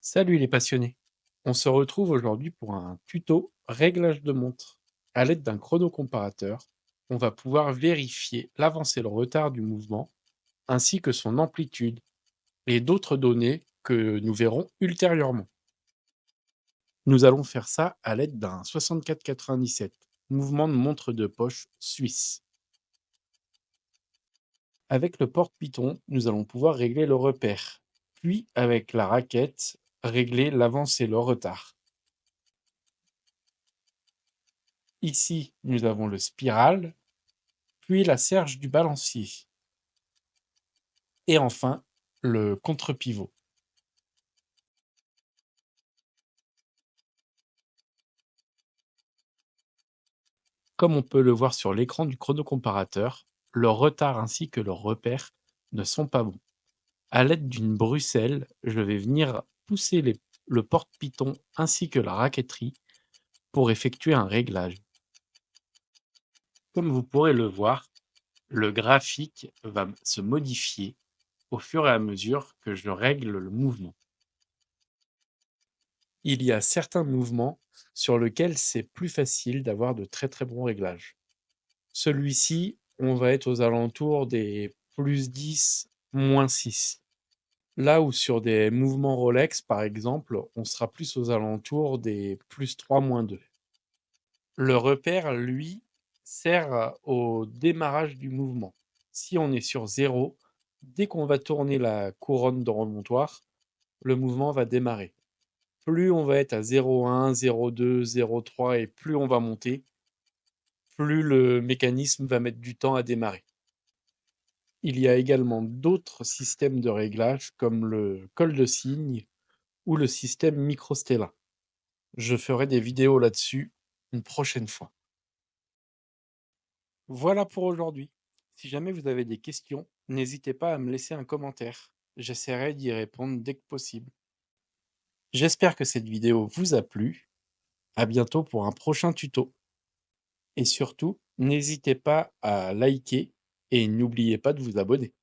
Salut les passionnés. On se retrouve aujourd'hui pour un tuto réglage de montre. À l'aide d'un chronocomparateur, on va pouvoir vérifier l'avancée et le retard du mouvement, ainsi que son amplitude et d'autres données que nous verrons ultérieurement. Nous allons faire ça à l'aide d'un 6497, mouvement de montre de poche suisse. Avec le porte-piton, nous allons pouvoir régler le repère, puis avec la raquette, régler l'avance et le retard. Ici, nous avons le spiral, puis la serge du balancier et enfin le contre-pivot. Comme on peut le voir sur l'écran du chronocomparateur, le retard ainsi que le repère ne sont pas bons. À l'aide d'une bruxelle, je vais venir pousser le porte-piton ainsi que la raqueterie pour effectuer un réglage. Comme vous pourrez le voir, le graphique va se modifier au fur et à mesure que je règle le mouvement. Il y a certains mouvements sur lesquels c'est plus facile d'avoir de très très bons réglages. Celui-ci, on va être aux alentours des +10, -6. Là où sur des mouvements Rolex, par exemple, on sera plus aux alentours des +3, -2. Le repère, lui, sert au démarrage du mouvement. Si on est sur 0, dès qu'on va tourner la couronne de remontoir, le mouvement va démarrer. Plus on va être à 0,1, 0,2, 0,3 et plus on va monter, plus le mécanisme va mettre du temps à démarrer. Il y a également d'autres systèmes de réglage comme le col de cygne ou le système Microstella. Je ferai des vidéos là-dessus une prochaine fois. Voilà pour aujourd'hui. Si jamais vous avez des questions, n'hésitez pas à me laisser un commentaire. J'essaierai d'y répondre dès que possible. J'espère que cette vidéo vous a plu. À bientôt pour un prochain tuto. Et surtout, n'hésitez pas à liker et n'oubliez pas de vous abonner.